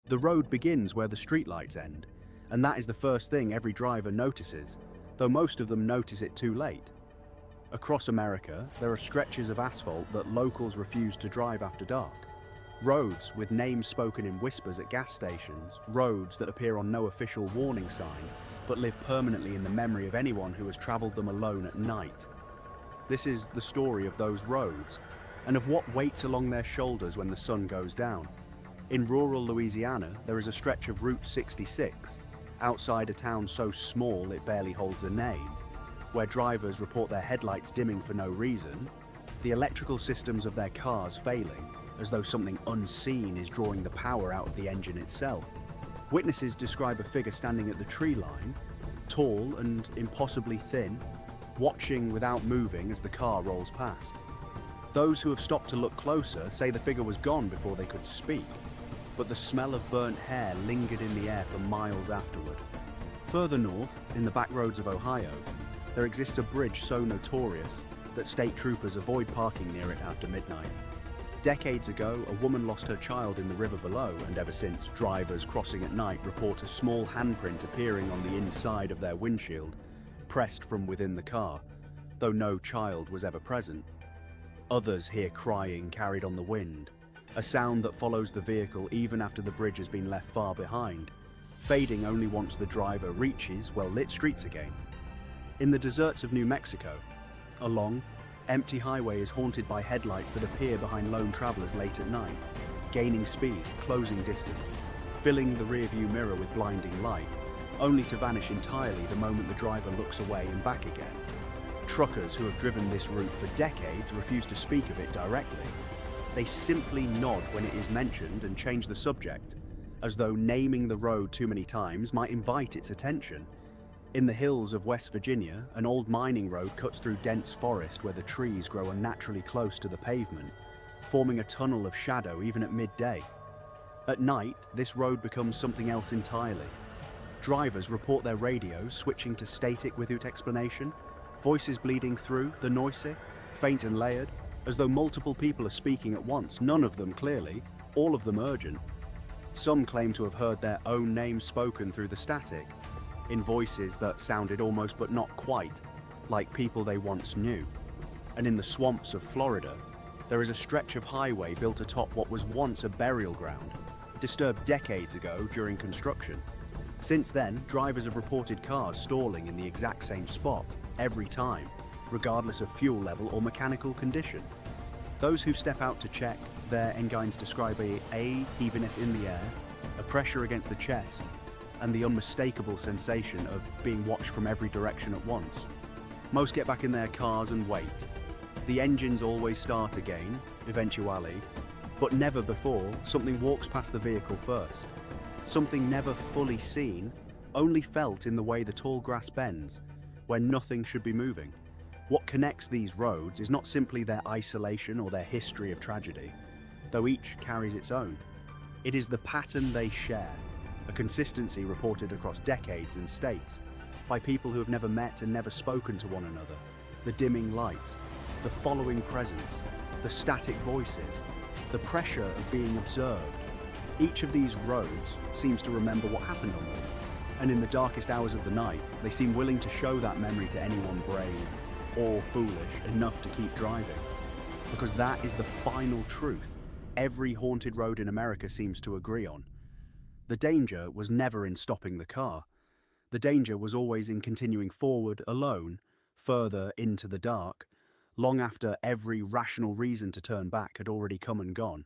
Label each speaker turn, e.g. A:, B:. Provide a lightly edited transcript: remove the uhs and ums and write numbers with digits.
A: The road begins where the streetlights end, and that is the first thing every driver notices, though most of them notice it too late. Across America, there are stretches of asphalt that locals refuse to drive after dark. Roads with names spoken in whispers at gas stations, roads that appear on no official warning sign, but live permanently in the memory of anyone who has traveled them alone at night. This is the story of those roads, and of what waits along their shoulders when the sun goes down. In rural Louisiana, there is a stretch of Route 66, outside a town so small it barely holds a name, where drivers report their headlights dimming for no reason, the electrical systems of their cars failing, as though something unseen is drawing the power out of the engine itself. Witnesses describe a figure standing at the tree line, tall and impossibly thin, watching without moving as the car rolls past. Those who have stopped to look closer say the figure was gone before they could speak, but the smell of burnt hair lingered in the air for miles afterward. Further north, in the backroads of Ohio, there exists a bridge so notorious that state troopers avoid parking near it after midnight. Decades ago, a woman lost her child in the river below, and ever since, drivers crossing at night report a small handprint appearing on the inside of their windshield, pressed from within the car, though no child was ever present. Others hear crying carried on the wind, a sound that follows the vehicle even after the bridge has been left far behind, fading only once the driver reaches well-lit streets again. In the deserts of New Mexico, a long, empty highway is haunted by headlights that appear behind lone travelers late at night, gaining speed, closing distance, filling the rearview mirror with blinding light, only to vanish entirely the moment the driver looks away and back again. Truckers who have driven this route for decades refuse to speak of it directly. They simply nod when it is mentioned and change the subject, as though naming the road too many times might invite its attention. In the hills of West Virginia, an old mining road cuts through dense forest where the trees grow unnaturally close to the pavement, forming a tunnel of shadow even at midday. At night, this road becomes something else entirely. Drivers report their radios switching to static without explanation, voices bleeding through, the noisy, faint and layered, as though multiple people are speaking at once, none of them clearly, all of them urgent. Some claim to have heard their own names spoken through the static, in voices that sounded almost but not quite like people they once knew. And in the swamps of Florida, there is a stretch of highway built atop what was once a burial ground, disturbed decades ago during construction. Since then, drivers have reported cars stalling in the exact same spot every time, regardless of fuel level or mechanical condition. Those who step out to check, their engines describe a heaviness in the air, a pressure against the chest, and the unmistakable sensation of being watched from every direction at once. Most get back in their cars and wait. The engines always start again, eventually, but never before something walks past the vehicle first. Something never fully seen, only felt in the way the tall grass bends, where nothing should be moving. What connects these roads is not simply their isolation or their history of tragedy, though each carries its own. It is the pattern they share, a consistency reported across decades and states, by people who have never met and never spoken to one another. The dimming lights, the following presence, the static voices, the pressure of being observed. Each of these roads seems to remember what happened on them, and in the darkest hours of the night, they seem willing to show that memory to anyone brave or foolish enough to keep driving. Because that is the final truth every haunted road in America seems to agree on. The danger was never in stopping the car. The danger was always in continuing forward alone, further into the dark, long after every rational reason to turn back had already come and gone.